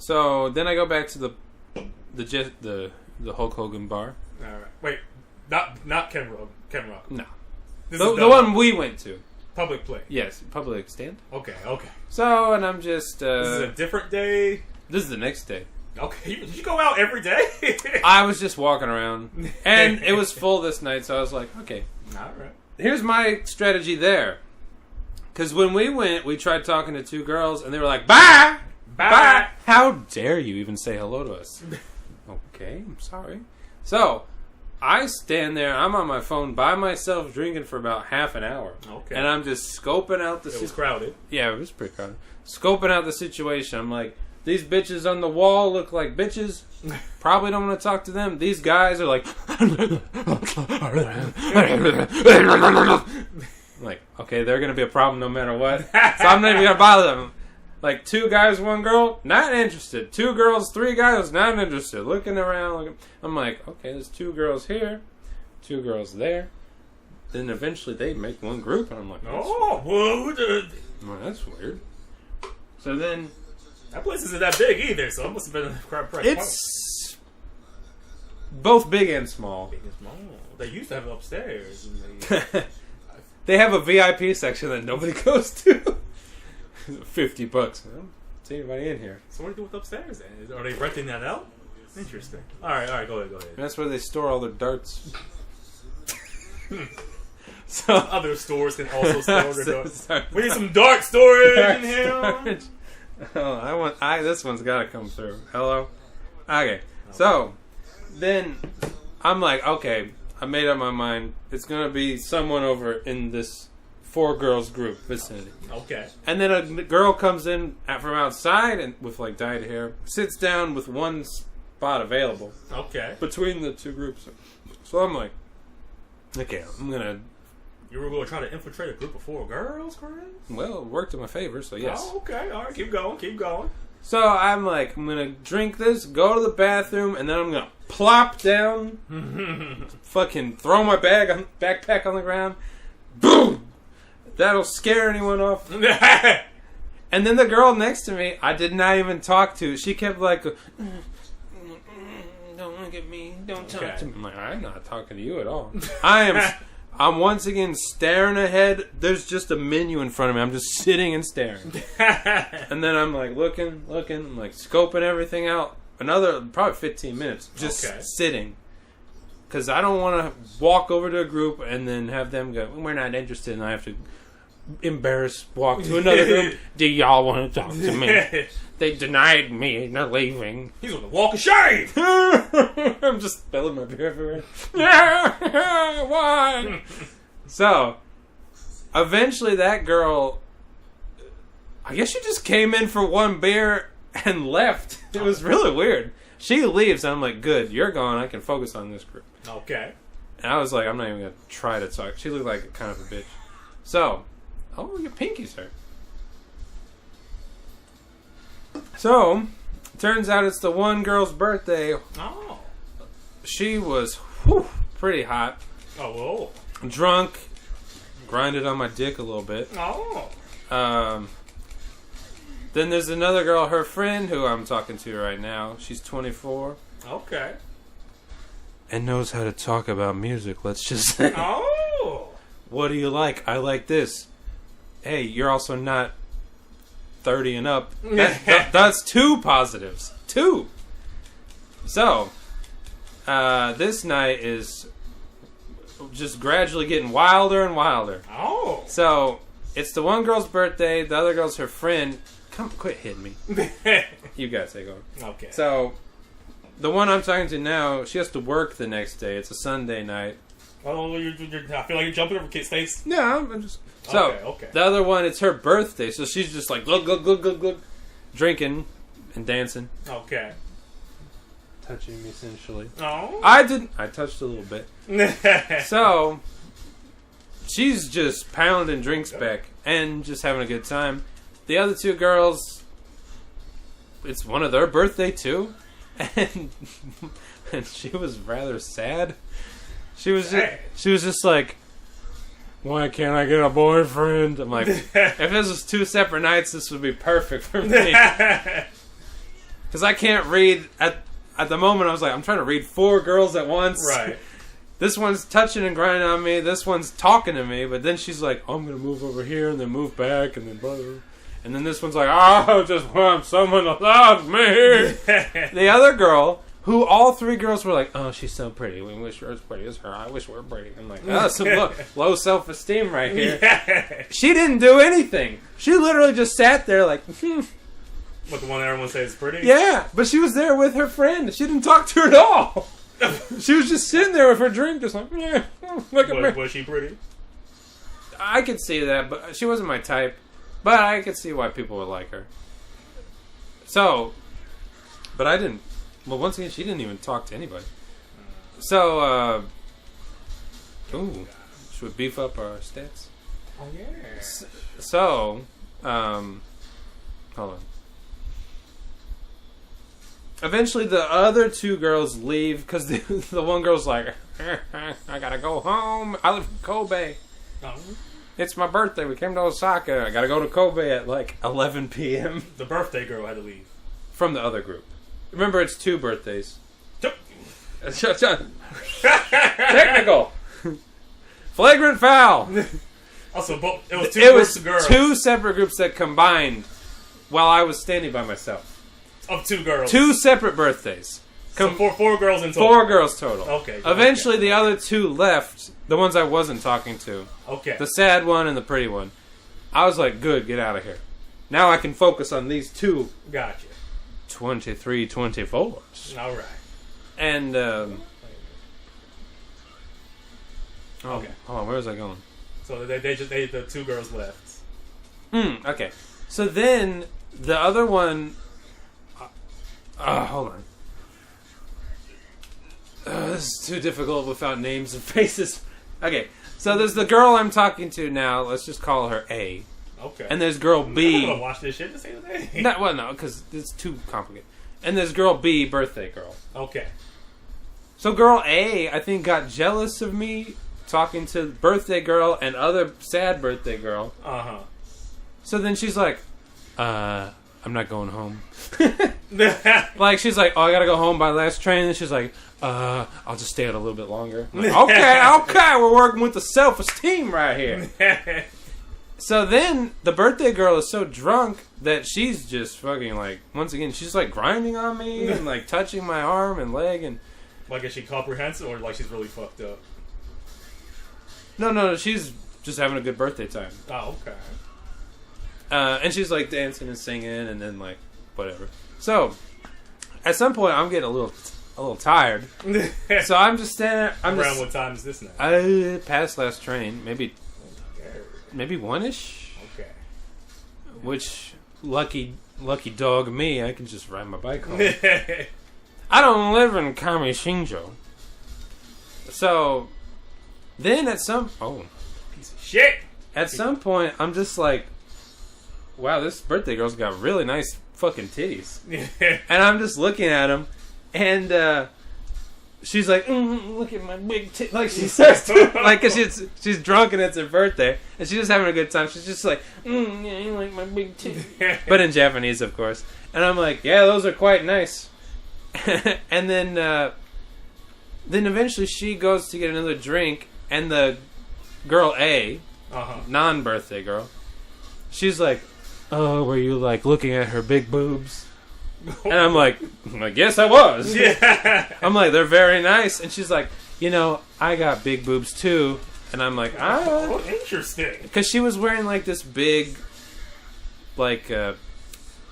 So then I go back to the Hulk Hogan bar. All right. Wait, not Ken Rock. No, This the is one we went to. Public play. Yes, public stand. Okay. So, and I'm just... this is a different day? This is the next day. Okay. Did you go out every day? I was just walking around. And it was full this night, so I was like, okay. Alright. Here's my strategy there. Because when we went, we tried talking to two girls, and they were like, bye! Bye! How dare you even say hello to us? Okay, I'm sorry. So... I stand there, I'm on my phone by myself drinking for about half an hour. Okay. And I'm just scoping out the... It was crowded. Yeah, it was pretty crowded. Scoping out the situation. I'm like, these bitches on the wall look like bitches. Probably don't want to talk to them. These guys are like... I'm like, okay, they're going to be a problem no matter what. So I'm not even going to bother them. Like, 2 guys, 1 girl, not interested. 2 girls, 3 guys, not interested. Looking around. I'm like, okay, there's 2 girls here, 2 girls there. Then eventually they make one group, and I'm like, that's weird. So then... That place isn't that big either, so it must have been a crowd price. It's both big and small. Big and small. They used to have it upstairs. They have a VIP section that nobody goes to. $50. I don't see anybody in here. So what do you do with upstairs then? Are they renting that out? Interesting. Alright, go ahead. And that's where they store all their darts. So other stores can also store their darts. We need some dart storage in here. Oh, this one's gotta come through. Hello? Okay. So then I'm like, okay, I made up my mind. It's gonna be someone over in this 4 girls group vicinity. Okay. And then a girl comes in from outside and with like dyed hair, sits down with one spot available. Okay. Between the 2 groups. So I'm like, okay, I'm gonna... You were going to try to infiltrate a group of 4 girls, Chris? Well, it worked in my favor, so yes. Oh, okay. All right, keep going. So I'm like, I'm gonna drink this, go to the bathroom, and then I'm gonna plop down, fucking throw my backpack on the ground, boom! That'll scare anyone off. And then the girl next to me, I did not even talk to. She kept like, don't look at me, don't talk to me. I'm like, I'm not talking to you at all. I'm once again staring ahead. There's just a menu in front of me. I'm just sitting and staring. And then I'm like looking, I'm like scoping everything out. Another probably 15 minutes just sitting. Because I don't want to walk over to a group and then have them go, we're not interested, and I have to walk to another group. Do y'all want to talk to me? They denied me, they're leaving. He's on the walk of shame. I'm just spilling my beer everywhere. Why? So, eventually that girl, I guess she just came in for 1 beer and left. It was really weird. She leaves, and I'm like, good, you're gone. I can focus on this group. Okay. And I was like, I'm not even going to try to talk. She looked like kind of a bitch. So, your pinky's hurt. So, turns out it's the one girl's birthday. Oh. She was pretty hot. Oh, whoa. Drunk. Grinded on my dick a little bit. Oh. Then there's another girl, her friend, who I'm talking to right now. She's 24. Okay. And knows how to talk about music, let's just say. Oh. What do you like? I like this. Hey, you're also not 30 and up. That's 2 positives. 2. So, this night is just gradually getting wilder and wilder. Oh. So, it's the one girl's birthday. The other girl's her friend. Come, quit hitting me. You guys take over. Okay. So, the one I'm talking to now, she has to work the next day. It's a Sunday night. Oh, I feel like you're jumping over kids' face. Yeah, I'm just... So, okay. The other one, it's her birthday, so she's just like, glug, drinking and dancing. Okay. Touching me, essentially. Oh. I didn't. I touched a little bit. So, she's just pounding drinks back and just having a good time. The other 2 girls, it's one of their birthday, too. And she was rather sad. She was just like, why can't I get a boyfriend? I'm like, if this was 2 separate nights, this would be perfect for me. Because I can't read at the moment. I was like, I'm trying to read 4 girls at once. Right. This one's touching and grinding on me. This one's talking to me. But then she's like, oh, I'm going to move over here and then move back and then blah, blah. And then this one's like, oh, I just want someone to love me. The other girl, who all 3 girls were like, oh, she's so pretty. We wish we were as pretty as her. I wish we were pretty. I'm like, oh, that's some low self-esteem right here. Yeah. She didn't do anything. She literally just sat there like, What, the one that everyone says is pretty? Yeah, but she was there with her friend. She didn't talk to her at all. She was just sitting there with her drink, just like, yeah, look at me. Was she pretty? I could see that, but she wasn't my type. But I could see why people would like her. So, but I didn't. Well, once again, she didn't even talk to anybody. So, should we beef up our stats? Oh, yeah. So, hold on. Eventually, the other 2 girls leave because the one girl's like, I gotta go home. I live in Kobe. Oh. It's my birthday. We came to Osaka. I gotta go to Kobe at like 11 p.m. The birthday girl had to leave. From the other group. Remember, it's 2 birthdays. Technical. Flagrant foul. Also, it was 2 groups of girls. 2 separate groups that combined while I was standing by myself. Of 2 girls. 2 separate birthdays. So 4 girls in total. 4 girls total. Okay. Eventually, the other 2 left. The ones I wasn't talking to. Okay. The sad one and the pretty one. I was like, good, get out of here. Now I can focus on these 2. Gotcha. 23, 24s. All right. And, Okay. hold on, where was I going? So the 2 girls left. Okay. So then, the other one... hold on. This is too difficult without names and faces. Okay, so there's the girl I'm talking to now. Let's just call her A. Okay. And there's girl B. I'm gonna watch this shit to say the name. No, because it's too complicated. And there's girl B, birthday girl. Okay. So girl A, I think, got jealous of me talking to birthday girl and other sad birthday girl. Uh-huh. So then she's like, I'm not going home. Like, she's like, oh, I gotta go home by last train. And she's like, I'll just stay out a little bit longer. I'm like, okay, we're working with the self-esteem right here. So then, the birthday girl is so drunk that she's just fucking, like, once again, she's, like, grinding on me and, like, touching my arm and leg and... Like, is she comprehensive or, like, she's really fucked up? No, she's just having a good birthday time. Oh, okay. And she's, like, dancing and singing and then, like, whatever. So, at some point, I'm getting a little tired. So I'm just standing there. Around what time is this now? Past last train. Maybe 1-ish? Okay. Which, lucky dog me, I can just ride my bike home. I don't live in Kami Shinjo. So, then at some... Oh. Piece of shit! At some point, I'm just like, wow, this birthday girl's got really nice fucking titties. And I'm just looking at them, and she's like, look at my big titties. Like, she starts to, like, cause she's drunk and it's her birthday, and she's just having a good time. She's just like, yeah, you like my big titties. But in Japanese, of course. And I'm like, yeah, those are quite nice. And then eventually she goes to get another drink, and the girl A, non-birthday girl, she's like, oh, were you, like, looking at her big boobs? And I'm like, yes, I was. Yeah. I'm like, they're very nice. And she's like, you know, I got big boobs too. And I'm like, oh, interesting. Because she was wearing, like, this big, like,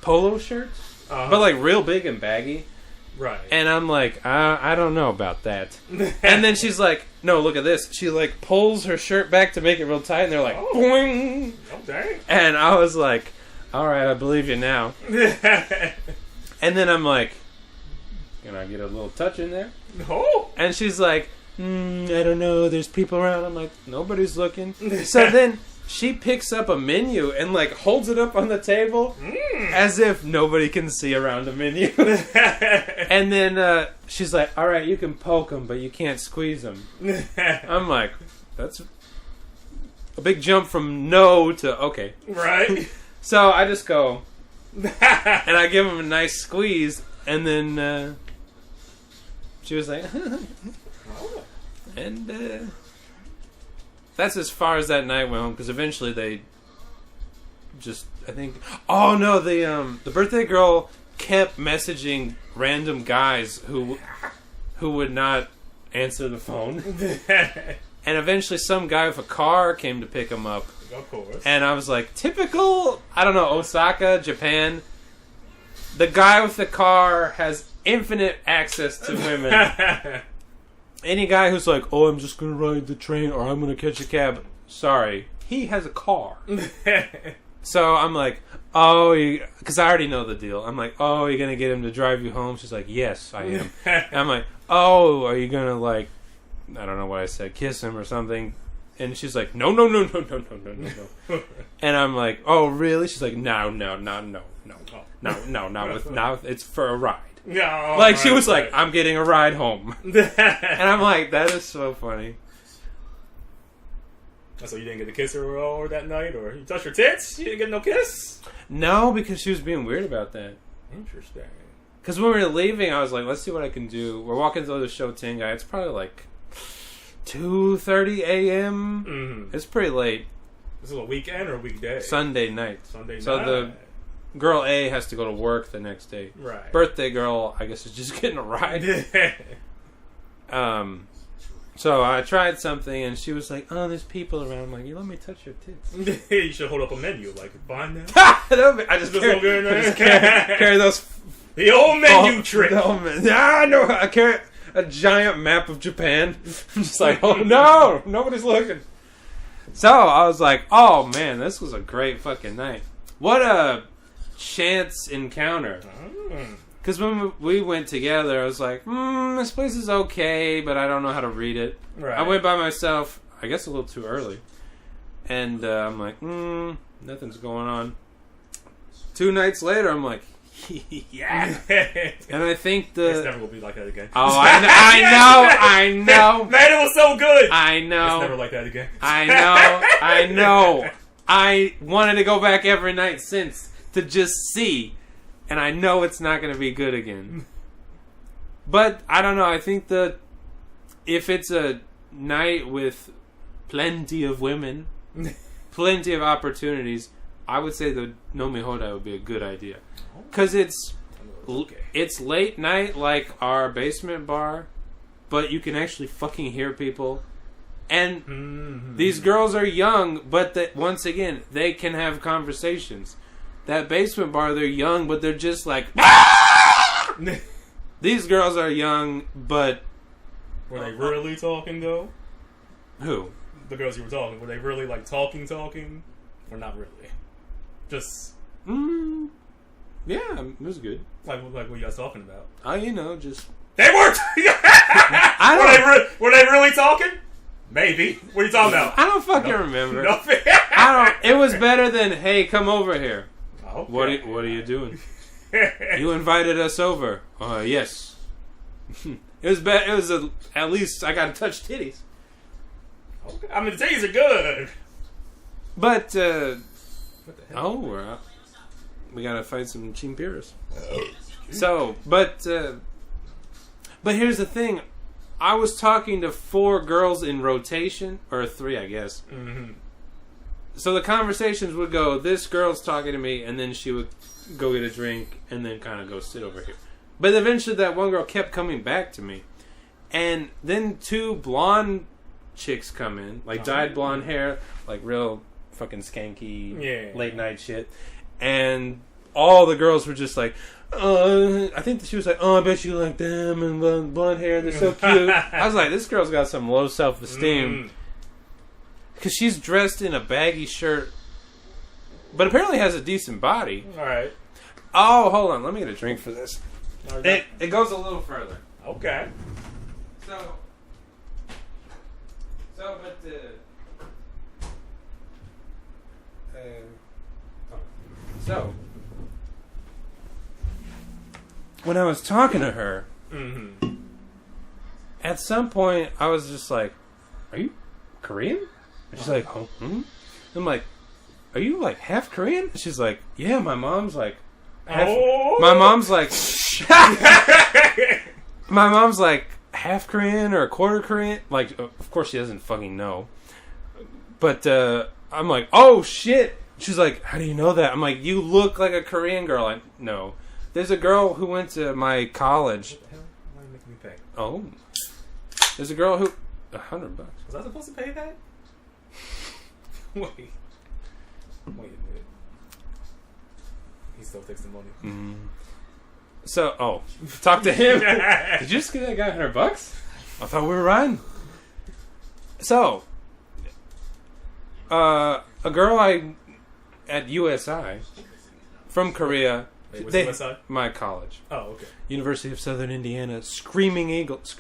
polo shirt. But, like, real big and baggy. Right. And I'm like, I don't know about that. And then she's like, no, look at this. She, like, pulls her shirt back to make it real tight. And they're like, boing. Oh, dang. And I was like, all right, I believe you now. And then I'm like, can I get a little touch in there? No. And she's like, I don't know, there's people around. I'm like, nobody's looking. So then she picks up a menu and, like, holds it up on the table as if nobody can see around a menu. And then she's like, all right, you can poke them, but you can't squeeze them. I'm like, that's a big jump from no to okay. Right. So I just go, and I give him a nice squeeze, And then she was like, and that's as far as that night went home, because eventually they just, I think, oh no, the birthday girl kept messaging random guys who would not answer the phone. And eventually some guy with a car came to pick him up. Of course. And I was like, typical, I don't know, Osaka, Japan. The guy with the car has infinite access to women. Any guy who's like, oh, I'm just going to ride the train or I'm going to catch a cab. Sorry. He has a car. So I'm like, oh, because I already know the deal. I'm like, oh, you're going to get him to drive you home? She's like, yes, I am. And I'm like, oh, are you going to, like, I don't know what I said, kiss him or something? And she's like, no. And I'm like, oh, really? She's like, no, it's for a ride. No, like, she was like, I'm getting a ride home. And I'm like, that is so funny. So you didn't get to kiss her or that night? Or you touched her tits? You didn't get no kiss? No, because she was being weird about that. Interesting. Because when we were leaving, I was like, let's see what I can do. We're walking through the show Tengai. It's probably like 2:30 a.m. Mm-hmm. It's pretty late. This is a weekend or a weekday? Sunday night. So the girl A has to go to work the next day. Right. Birthday girl, I guess, is just getting a ride. So I tried something, and she was like, oh, there's people around. I'm like, you let me touch your tits. You should hold up a menu, like, find that. I just carry those. The old menu trick. I carry a giant map of Japan. I'm just like, oh, no, nobody's looking. So I was like, oh, man, this was a great fucking night. What a chance encounter. Because when we went together, I was like, this place is okay, but I don't know how to read it. Right. I went by myself, I guess a little too early. And I'm like, nothing's going on. 2 nights later, I'm like, yeah. And I think It's never going to be like that again. Oh, I know. Man, it was so good. I know. It's never like that again. I know. I wanted to go back every night since to just see. And I know it's not going to be good again. But, I don't know, I think that if it's a night with plenty of women, plenty of opportunities, I would say the Nomihodai would be a good idea. Because it's late night like our basement bar, but you can actually fucking hear people. And these girls are young, but once again, they can have conversations. That basement bar, they're young, but they're just like... These girls are young, but... Were they really talking, though? Who? The girls you were talking. Were they really, like, talking? Or not really? Just... Yeah, it was good. Like what are you guys talking about? Just... They weren't! Were they really talking? Maybe. What are you talking about? I don't fucking remember. No. It was better than, hey, come over here. Okay. What are you doing? You invited us over. Yes. It was at least I got to touch titties. Okay. I mean, the titties are good. But, what the hell? We're out. We got to fight some chimpiras. So, but here's the thing. I was talking to 4 girls in rotation, or 3, I guess. Mm-hmm. So the conversations would go, this girl's talking to me, and then she would go get a drink, and then kind of go sit over here. But eventually that one girl kept coming back to me. And then 2 blonde chicks come in, like dyed blonde hair, like real fucking skanky, late night shit. And all the girls were just like, I think she was like, I bet you like them, and blonde hair, they're so cute. I was like, this girl's got some low self-esteem. Because she's dressed in a baggy shirt, but apparently has a decent body. Alright. Oh, hold on. Let me get a drink for this. It goes a little further. Okay. So, when I was talking to her, at some point I was just like, are you Korean? And she's like, oh, I'm like, are you like half Korean? And she's like, yeah, my mom's like half, my mom's like My mom's like half Korean or a quarter Korean. Like, of course she doesn't fucking know. But I'm like, oh shit. She's like, how do you know that? I'm like, you look like a Korean girl. I no. There's a girl who went to my college. What the hell? Why are you making me pay? Oh. There's a girl who... $100. Was I supposed to pay that? Wait a minute. He still takes the money. Mm. So, talk to him. Did you just give that guy $100? I thought we were riding. So, a girl at USI from Korea. Wait, what's USI? My college. Oh, okay. University of Southern Indiana. Screaming Eagles.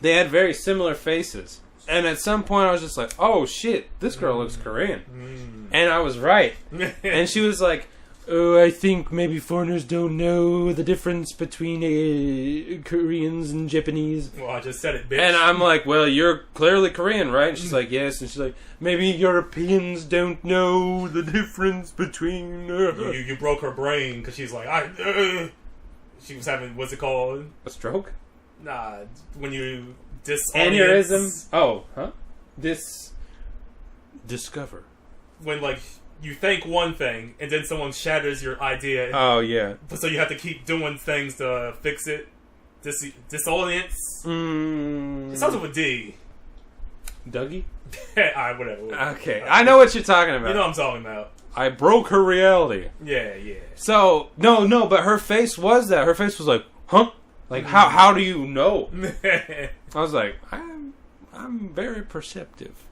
They had very similar faces. And at some point I was just like, oh shit, this girl looks Korean. And I was right. And she was like, oh, I think maybe foreigners don't know the difference between Koreans and Japanese. Well, I just said it, bitch. And I'm like, well, you're clearly Korean, right? And she's like, yes. And she's like, maybe Europeans don't know the difference between... You broke her brain because she's like, she was having, what's it called? A stroke? Nah, when you aneurysm? Oh, huh? Discover. When, like, you think one thing, and then someone shatters your idea. Oh, yeah. So you have to keep doing things to fix it. Dissonance? It starts with a D. Dougie? Alright, whatever. Okay, I know what you're talking about. You know what I'm talking about. I broke her reality. Yeah. So, no, but her face was that. Her face was like, huh? Like, how do you know? I was like, I'm very perceptive.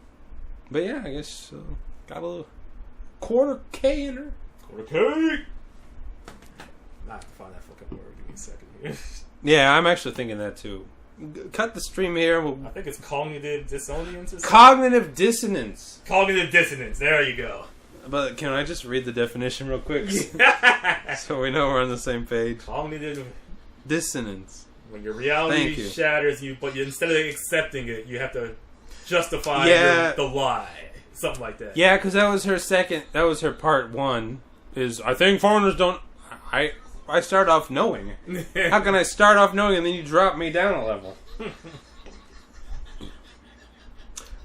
But yeah, I guess got a little quarter K in her. Quarter K! I have to find that fucking word. Give me a second here. Yeah, I'm actually thinking that too. Cut the stream here. I think it's cognitive dissonance or something. Cognitive dissonance. Cognitive dissonance. There you go. But can I just read the definition real quick? So we know we're on the same page. Cognitive dissonance. When your reality shatters, but instead of accepting it, you have to justify the lie. Something like that. Yeah, because that was her part one. Is I think foreigners don't... I start off knowing. How can I start off knowing and then you drop me down a level?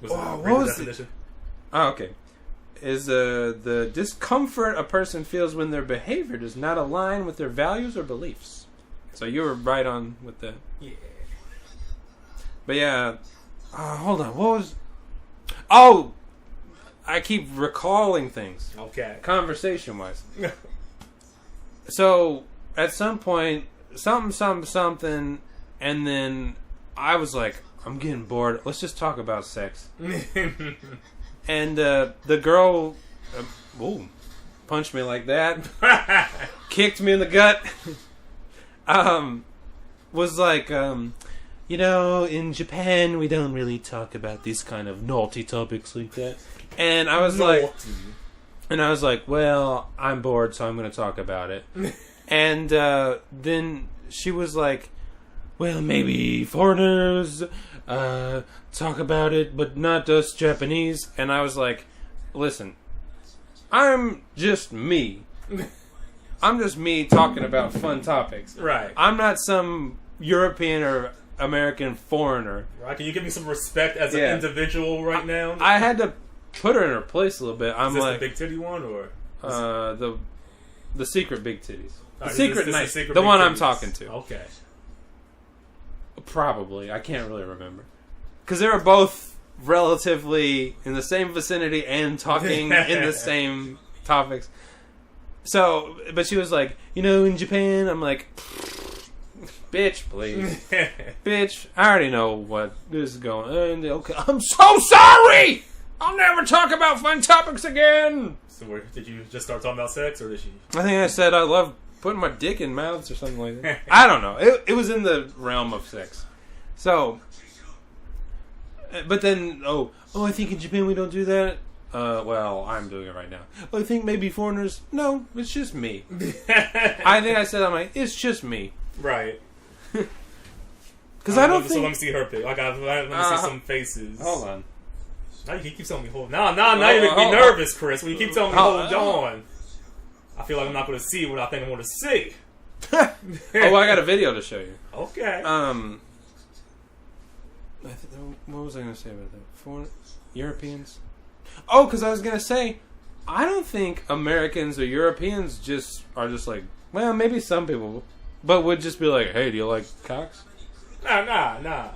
What was the definition? Oh, okay. Is the discomfort a person feels when their behavior does not align with their values or beliefs. So you were right on with that. Yeah. But yeah, hold on. What was... Oh! I keep recalling things. Okay. Conversation-wise. So, at some point, something, and then I was like, I'm getting bored. Let's just talk about sex. And the girl punched me like that. Kicked me in the gut. Was like, in Japan we don't really talk about these kind of naughty topics like that. And I was like, well, I'm bored, so I'm going to talk about it. And then she was like, well, maybe foreigners talk about it, but not us Japanese. And I was like, listen, I'm just me. I'm just me talking about fun topics. Right. I'm not some European or American foreigner. Right. Can you give me some respect as an individual right now? I had to put her in her place a little bit. I'm is this like the big titty one or the secret big titties. The right, secret this nice. The one titties. I'm talking to. Okay. Probably. I can't really remember. Because they were both relatively in the same vicinity and talking in the same topics. So, but she was like, in Japan, I'm like, bitch, please. Bitch, I already know what this is going on. Okay, I'm so sorry! I'll never talk about fun topics again! So did you just start talking about sex, or did she... I think I said I love putting my dick in mouths or something like that. I don't know. It was in the realm of sex. So, but then, I think in Japan we don't do that. Well, I'm doing it right now. I think maybe foreigners... No, it's just me. I think I said, it's just me. Right. Because I don't think... So let me see her pic. Let me see some faces. Hold on. Now you keep telling me hold. No, you make me nervous, Chris. When you keep telling me hold on. I feel like I'm not going to see what I think I'm going to see. Oh, I got a video to show you. Okay. What was I going to say about that? Foreign Europeans? Oh, because I was going to say, I don't think Americans or Europeans are just like, well, maybe some people, but would just be like, hey, do you like cocks? Nah.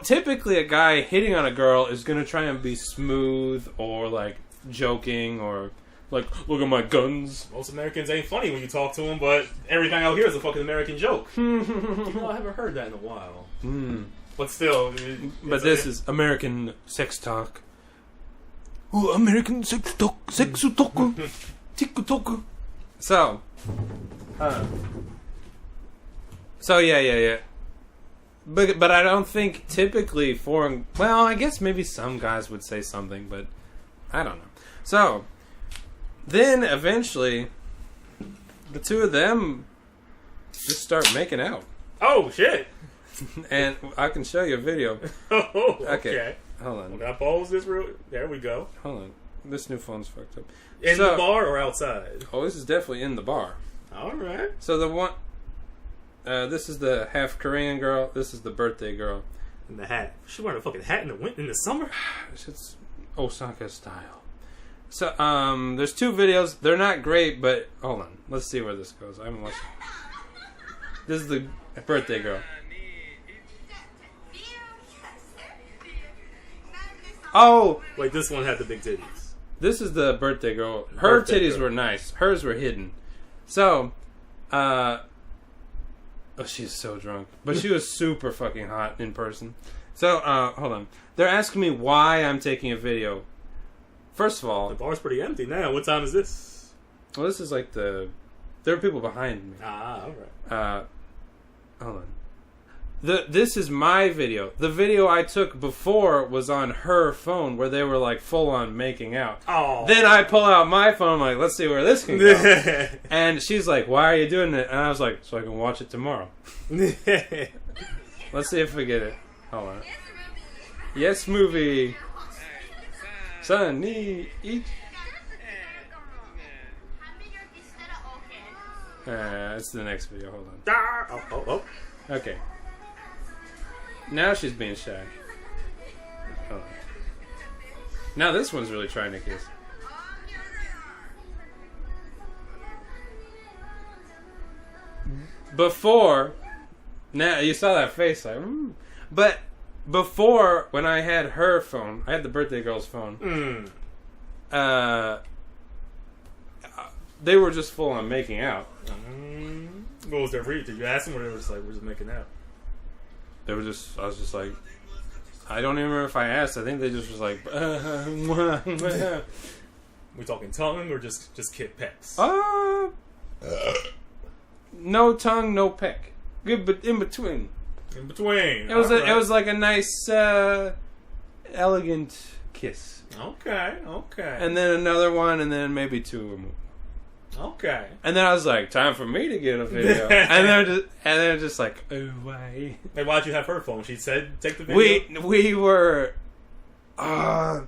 Typically, a guy hitting on a girl is going to try and be smooth or, like, joking or, like, look at my guns. Most Americans ain't funny when you talk to them, but everything out here is a fucking American joke. I haven't heard that in a while. But still. This is American sex talk. Oh, American sex talk. TikTok. So, yeah. But I don't think typically foreign... Well, I guess maybe some guys would say something, but I don't know. So, then eventually, the two of them just start making out. Oh, shit. And I can show you a video. Oh, okay. Hold on. Can I pause this real... There we go. Hold on. This new phone's fucked up. In the bar or outside? Oh, this is definitely in the bar. All right. So the one... this is the half Korean girl. This is the birthday girl. And the hat. She wearing a fucking hat in the summer? It's Osaka style. So, there's two videos. They're not great, but... Hold on. Let's see where this goes. I haven't watched it. This is the birthday girl. Oh! Wait, this one had the big titties. This is the birthday girl. Her titties were nice. Hers were hidden. So, oh, she's so drunk. But she was super fucking hot in person. So, hold on. They're asking me why I'm taking a video. First of all... The bar's pretty empty now. What time is this? Well, this is like the... There are people behind me. Ah, alright. Hold on. This is my video. The video I took before was on her phone where they were like full on making out. Oh. Then I pull out my phone, I'm like, let's see where this can go. And she's like, why are you doing it? And I was like, so I can watch it tomorrow. Let's see if we get it. Hold on. Yes, movie. Sunny. Eat. It's the next video. Hold on. Oh. Okay. Now she's being shy. Oh. Now this one's really trying to kiss. Before, now you saw that face like, but before when I had her phone, I had the birthday girl's phone. They were just full on making out. What was their read? Did you ask them, or they were just like, we're just making out? They were just, I was just like, I don't even remember if I asked. I think they just was like, we talking tongue or just kid pecks? No tongue, no peck. Good, but in between. In between. It was like a nice, elegant kiss. Okay. And then another one, and then maybe two or more. Okay. And then I was like, time for me to get a video. and they're just like, oh, why? Hey, why'd you have her phone? She said, take the video. We were, the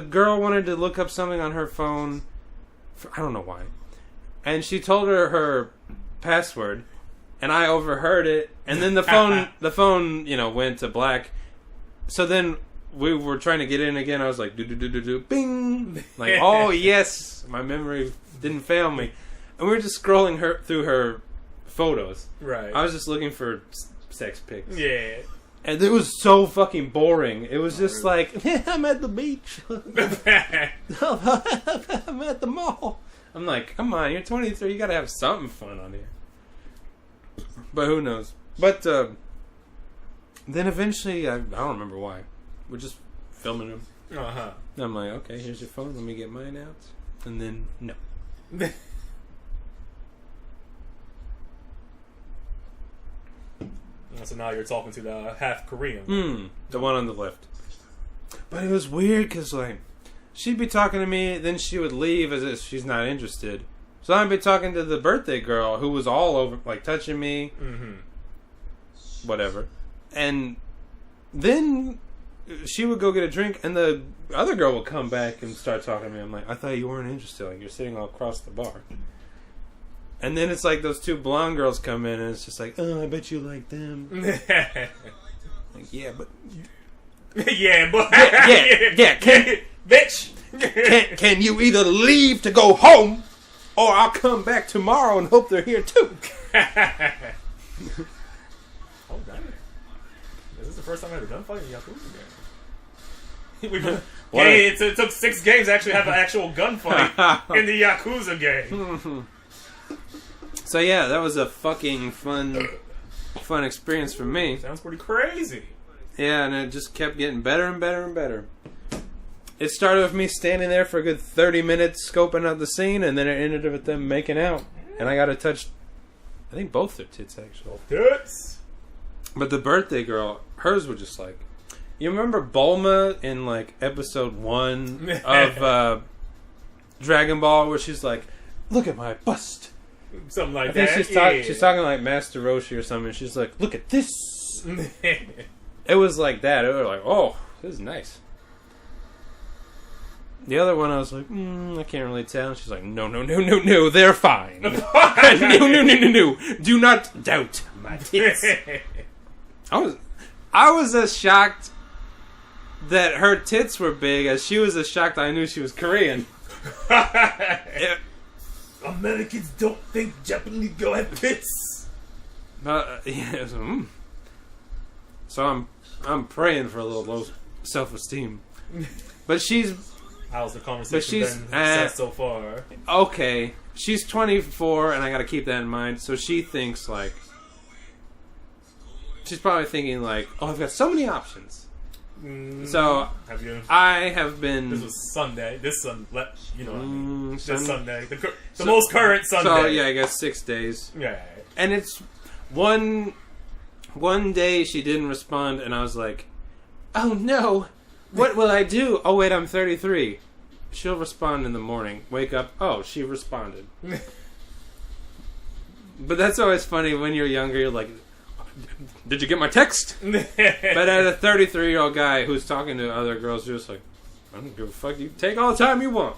girl wanted to look up something on her phone. I don't know why. And she told her password, and I overheard it. And then the phone, went to black. So then we were trying to get in again. I was like, do, bing. Like, oh, yes. My memory didn't fail me. And we were just scrolling through her photos. Right. I was just looking for sex pics. Yeah. And it was so fucking boring. It was just like, I'm at the beach. I'm at the mall. I'm like, come on, you're 23. You gotta have something fun on here. But who knows? But then eventually, I don't remember why. We're just filming them. Uh-huh. And I'm like, okay, here's your phone. Let me get mine out. And then, no. So now you're talking to the half Korean. The one on the left. But it was weird because, like, she'd be talking to me, then she would leave as if she's not interested. So I'd be talking to the birthday girl who was all over, like, touching me. Whatever. And then she would go get a drink, and the other girl would come back and start talking to me. I'm like, I thought you weren't interested. Like, you're sitting all across the bar. And then it's like those two blonde girls come in, and it's just like, oh, I bet you like them. Like, yeah, but... yeah, but... Yeah, bitch! Can you either leave to go home, or I'll come back tomorrow and hope they're here too. Oh, damn it. This is the first time I had a gunfight in Yakuza game. It took 6 games to actually have an actual gunfight in the Yakuza game. So yeah, that was a fucking fun experience for me. Sounds pretty crazy. Yeah, and it just kept getting better and better and better. It started with me standing there for a good 30 minutes scoping out the scene, and then it ended with them making out. And I got to touch, I think, both their tits, actually. Tits? But the birthday girl, hers were just like... You remember Bulma in, like, episode 1 of Dragon Ball, where she's like, look at my bust. Something like I think that. she's talking like Master Roshi or something. She's like, look at this. It was like that. It was like, oh, this is nice. The other one, I was like, I can't really tell. And she's like, no, they're fine. No. Do not doubt my tits. I was as shocked that her tits were big as she was as shocked I knew she was Korean. Americans don't think Japanese girl have tits. Yeah, so I'm praying for a little low self-esteem. But she's... How's the conversation been so far? Okay, she's 24, and I gotta keep that in mind. So she thinks, like... She's probably thinking, like, oh, I've got so many options. So, I have been... This was Sunday. This Sunday. You know what I mean. This Sunday. The most current Sunday. So, yeah, I guess 6 days. Yeah. And it's... One day she didn't respond, and I was like, oh, no. What will I do? Oh, wait, I'm 33. She'll respond in the morning. Wake up. Oh, she responded. But that's always funny when you're younger. You're like, did you get my text? But as a 33-year-old guy who's talking to other girls, you're just like, I don't give a fuck. You take all the time you want.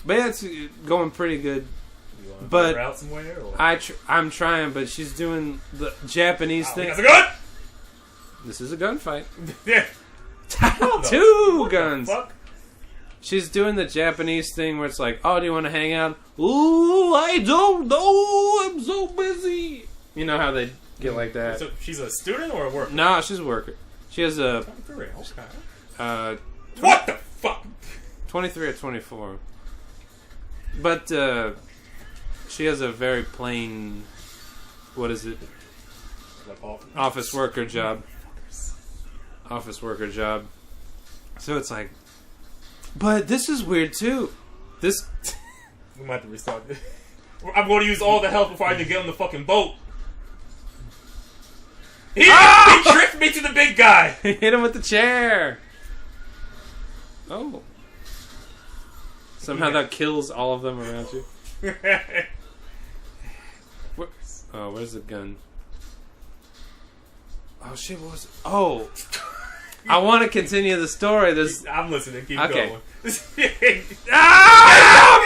But yeah, it's going pretty good. You want to but put her out somewhere? Or? I'm trying, but she's doing the Japanese thing. That's a gun! This is a gunfight. Yeah. Two guns. Fuck? She's doing the Japanese thing where it's like, oh, do you want to hang out? Ooh, I don't know. I'm so busy. You know how they get like that. So she's a student or a worker? No, she's a worker. She has a... 23, okay. What the fuck? 23 or 24. But she has a very plain... What is it? Office worker job. Office worker job. So it's like... But this is weird too. This... We might have to restart this. I'm going to use all the help before I can get on the fucking boat. He tricked me to the big guy. Hit him with the chair. Oh. Somehow that kills all of them around you. Oh, where's the gun? Oh shit, what was it? Oh. I want to continue the story. I'm listening. Keep going.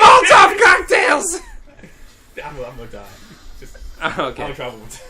Molotov cocktails! I'm gonna die. Okay. I'll travel with